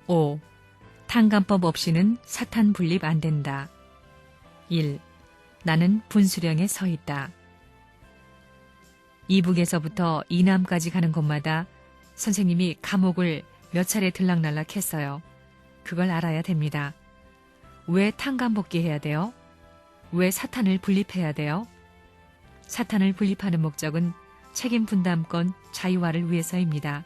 5. 탕감법 없이는 사탄 분립 안 된다. 1. 나는 분수령에 서 있다. 이북에서부터 이남까지 가는 곳마다 선생님이 감옥을 몇 차례 들락날락 했어요. 그걸 알아야 됩니다. 왜 탕감복귀해야 돼요? 왜 사탄을 분립해야 돼요? 사탄을 분립하는 목적은 책임 분담권 자유화를 위해서입니다.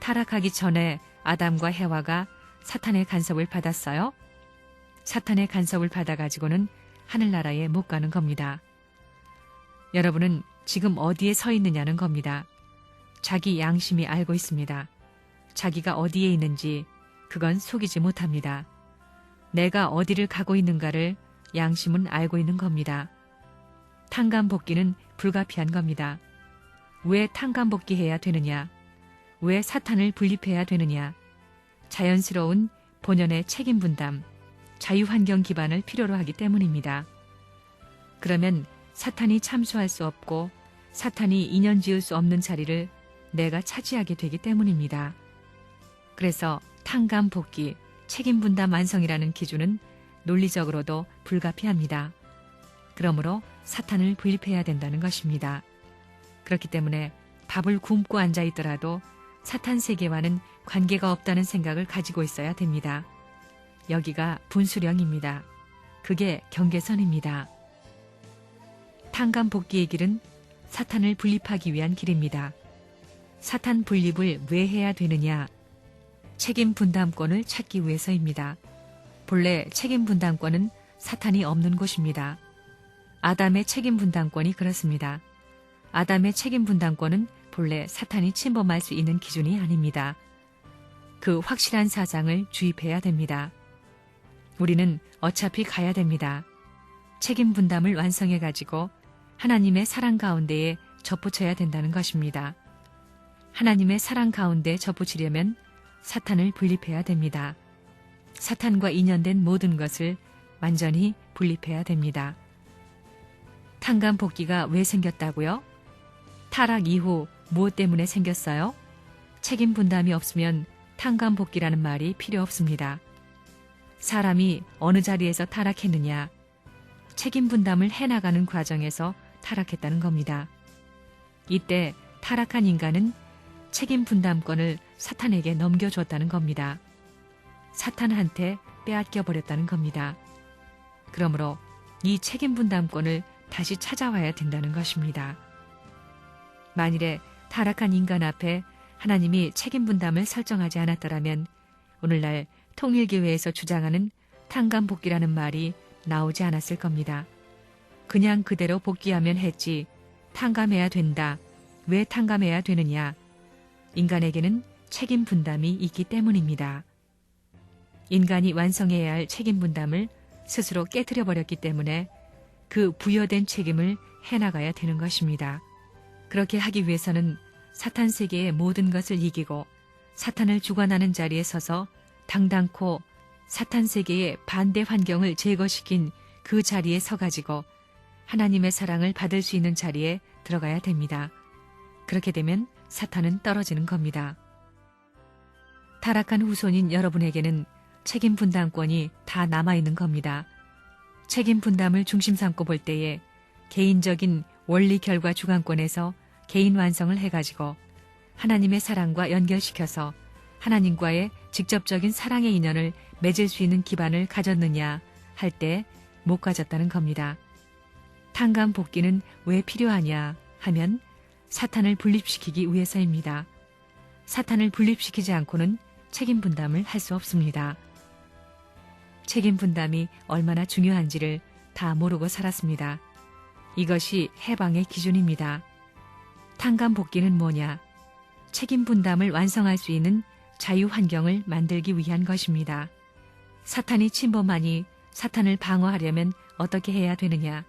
타락하기 전에 아담과 해와가 사탄의 간섭을 받았어요. 사탄의 간섭을 받아가지고는 하늘나라에 못 가는 겁니다. 여러분은 지금 어디에 서 있느냐는 겁니다. 자기 양심이 알고 있습니다. 자기가 어디에 있는지 그건 속이지 못합니다. 내가 어디를 가고 있는가를 양심은 알고 있는 겁니다. 탕감복귀는 불가피한 겁니다. 왜 탕감복귀해야 되느냐? 왜 사탄을 분립해야 되느냐? 자연스러운 본연의 책임 분담, 자유환경 기반을 필요로 하기 때문입니다. 그러면 사탄이 참수할 수 없고 사탄이 인연 지을 수 없는 자리를 내가 차지하게 되기 때문입니다. 그래서 탕감 복귀, 책임 분담 완성이라는 기준은 논리적으로도 불가피합니다. 그러므로 사탄을 분립해야 된다는 것입니다. 그렇기 때문에 밥을 굶고 앉아 있더라도 사탄 세계와는 관계가 없다는 생각을 가지고 있어야 됩니다. 여기가 분수령입니다. 그게 경계선입니다. 탕감 복귀의 길은 사탄을 분립하기 위한 길입니다. 사탄 분립을 왜 해야 되느냐? 책임 분담권을 찾기 위해서입니다. 본래 책임 분담권은 사탄이 없는 곳입니다. 아담의 책임 분담권이 그렇습니다. 아담의 책임 분담권은 본래 사탄이 침범할 수 있는 기준이 아닙니다. 그 확실한 사상을 주입해야 됩니다. 우리는 어차피 가야 됩니다. 책임 분담을 완성해가지고 하나님의 사랑 가운데에 접붙여야 된다는 것입니다. 하나님의 사랑 가운데 접붙이려면 사탄을 분립해야 됩니다. 사탄과 인연된 모든 것을 완전히 분립해야 됩니다. 탕감 복귀가 왜 생겼다고요? 타락 이후 무엇 때문에 생겼어요? 책임 분담이 없으면 탕감 복귀라는 말이 필요 없습니다. 사람이 어느 자리에서 타락했느냐? 책임 분담을 해나가는 과정에서 타락했다는 겁니다. 이때 타락한 인간은 책임 분담권을 사탄에게 넘겨줬다는 겁니다. 사탄한테 빼앗겨 버렸다는 겁니다. 그러므로 이 책임 분담권을 다시 찾아와야 된다는 것입니다. 만일에 타락한 인간 앞에 하나님이 책임 분담을 설정하지 않았더라면 오늘날 통일교회에서 주장하는 탕감 복귀라는 말이 나오지 않았을 겁니다. 그냥 그대로 복귀하면 했지 탕감해야 된다. 왜 탕감해야 되느냐? 인간에게는 책임 분담이 있기 때문입니다. 인간이 완성해야 할 책임 분담을 스스로 깨트려 버렸기 때문에 그 부여된 책임을 해나가야 되는 것입니다. 그렇게 하기 위해서는 사탄 세계의 모든 것을 이기고 사탄을 주관하는 자리에 서서 당당코 사탄 세계의 반대 환경을 제거시킨 그 자리에 서가지고 하나님의 사랑을 받을 수 있는 자리에 들어가야 됩니다. 그렇게 되면 사탄은 떨어지는 겁니다. 타락한 후손인 여러분에게는 책임 분담권이 다 남아있는 겁니다. 책임 분담을 중심 삼고 볼 때에 개인적인 원리 결과 주관권에서 개인 완성을 해가지고 하나님의 사랑과 연결시켜서 하나님과의 직접적인 사랑의 인연을 맺을 수 있는 기반을 가졌느냐 할 때 못 가졌다는 겁니다. 탕감 복귀는 왜 필요하냐 하면 사탄을 분립시키기 위해서입니다. 사탄을 분립시키지 않고는 책임 분담을 할 수 없습니다. 책임 분담이 얼마나 중요한지를 다 모르고 살았습니다. 이것이 해방의 기준입니다. 탕감 복귀는 뭐냐? 책임 분담을 완성할 수 있는 자유 환경을 만들기 위한 것입니다. 사탄이 침범하니 사탄을 방어하려면 어떻게 해야 되느냐?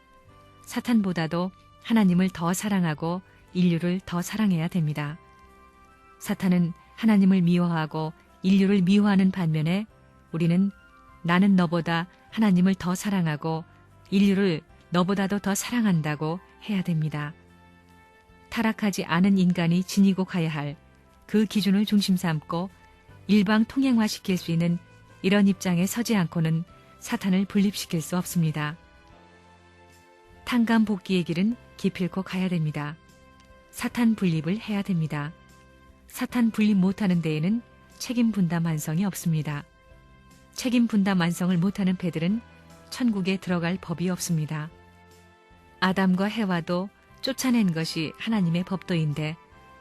사탄보다도 하나님을 더 사랑하고 인류를 더 사랑해야 됩니다. 사탄은 하나님을 미워하고 인류를 미워하는 반면에 우리는 나는 너보다 하나님을 더 사랑하고 인류를 너보다도 더 사랑한다고 해야 됩니다. 타락하지 않은 인간이 지니고 가야 할 그 기준을 중심 삼고 일방 통행화시킬 수 있는 이런 입장에 서지 않고는 사탄을 분립시킬 수 없습니다. 탕감 복귀의 길은 기필코 가야 됩니다. 사탄 분립을 해야 됩니다. 사탄 분립 못하는 데에는 책임 분담 완성이 없습니다. 책임 분담 완성을 못하는 배들은 천국에 들어갈 법이 없습니다. 아담과 해와도 쫓아낸 것이 하나님의 법도인데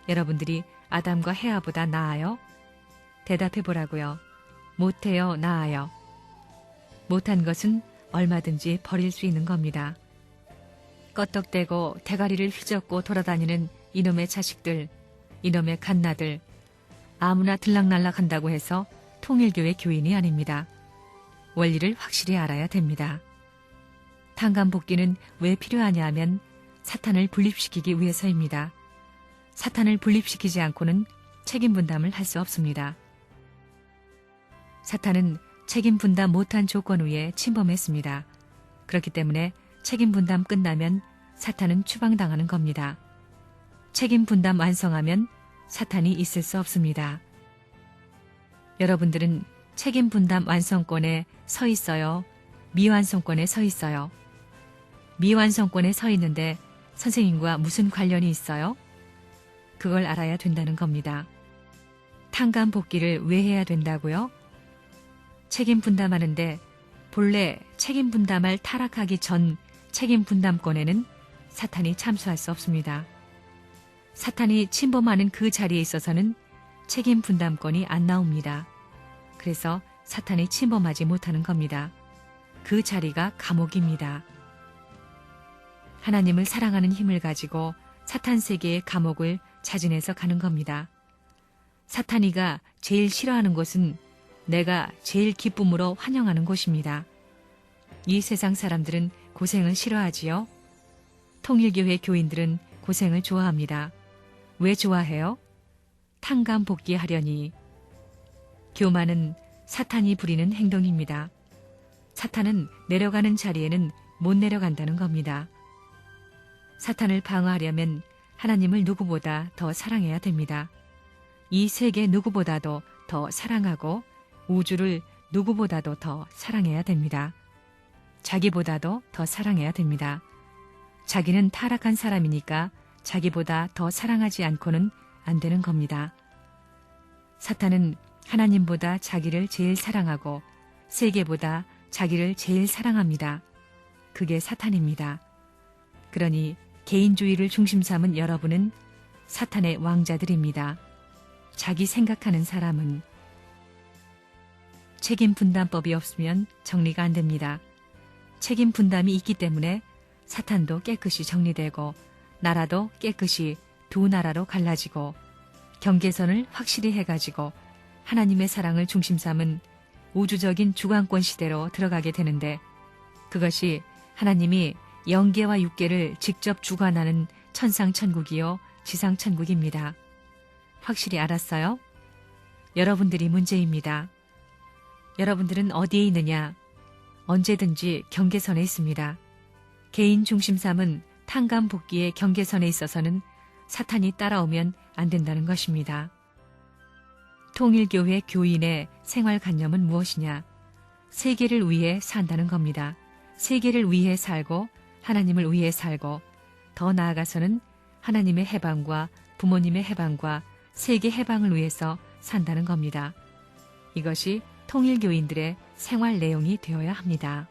여러분들이 아담과 해와보다 나아요? 대답해 보라고요. 못해요, 나아요. 못한 것은 얼마든지 버릴 수 있는 겁니다. 껐덕대고 대가리를 휘젓고 돌아다니는 이놈의 자식들, 이놈의 갓나들, 아무나 들락날락 한다고 해서 통일교회 교인이 아닙니다. 원리를 확실히 알아야 됩니다. 탕감복귀는 왜 필요하냐 하면 사탄을 분립시키기 위해서입니다. 사탄을 분립시키지 않고는 책임 분담을 할 수 없습니다. 사탄은 책임 분담 못한 조건 위에 침범했습니다. 그렇기 때문에 책임 분담 끝나면 사탄은 추방당하는 겁니다. 책임 분담 완성하면 사탄이 있을 수 없습니다. 여러분들은 책임 분담 완성권에 서 있어요? 미완성권에 서 있어요? 미완성권에 서 있는데 선생님과 무슨 관련이 있어요? 그걸 알아야 된다는 겁니다. 탕감 복귀를 왜 해야 된다고요? 책임 분담하는데 본래 책임 분담할 타락하기 전 책임 분담권에는 사탄이 참수할 수 없습니다. 사탄이 침범하는 그 자리에 있어서는 책임 분담권이 안 나옵니다. 그래서 사탄이 침범하지 못하는 겁니다. 그 자리가 감옥입니다. 하나님을 사랑하는 힘을 가지고 사탄 세계의 감옥을 자진해서 가는 겁니다. 사탄이가 제일 싫어하는 곳은 내가 제일 기쁨으로 환영하는 곳입니다. 이 세상 사람들은 고생을 싫어하지요? 통일교회 교인들은 고생을 좋아합니다. 왜 좋아해요? 탕감 복귀하려니. 교만은 사탄이 부리는 행동입니다. 사탄은 내려가는 자리에는 못 내려간다는 겁니다. 사탄을 방어하려면 하나님을 누구보다 더 사랑해야 됩니다. 이 세계 누구보다도 더 사랑하고 우주를 누구보다도 더 사랑해야 됩니다. 자기보다도 더 사랑해야 됩니다. 자기는 타락한 사람이니까 자기보다 더 사랑하지 않고는 안 되는 겁니다. 사탄은 하나님보다 자기를 제일 사랑하고 세계보다 자기를 제일 사랑합니다. 그게 사탄입니다. 그러니 개인주의를 중심 삼은 여러분은 사탄의 왕자들입니다. 자기 생각하는 사람은. 책임 분담법이 없으면 정리가 안 됩니다. 책임 분담이 있기 때문에 사탄도 깨끗이 정리되고 나라도 깨끗이 두 나라로 갈라지고 경계선을 확실히 해가지고 하나님의 사랑을 중심 삼은 우주적인 주관권 시대로 들어가게 되는데 그것이 하나님이 영계와 육계를 직접 주관하는 천상천국이요 지상천국입니다. 확실히 알았어요? 여러분들이 문제입니다. 여러분들은 어디에 있느냐? 언제든지 경계선에 있습니다. 개인 중심 삼은 탕감 복귀의 경계선에 있어서는 사탄이 따라오면 안 된다는 것입니다. 통일교회 교인의 생활관념은 무엇이냐? 세계를 위해 산다는 겁니다. 세계를 위해 살고 하나님을 위해 살고 더 나아가서는 하나님의 해방과 부모님의 해방과 세계 해방을 위해서 산다는 겁니다. 이것이 통일교인들의 생활 내용이 되어야 합니다.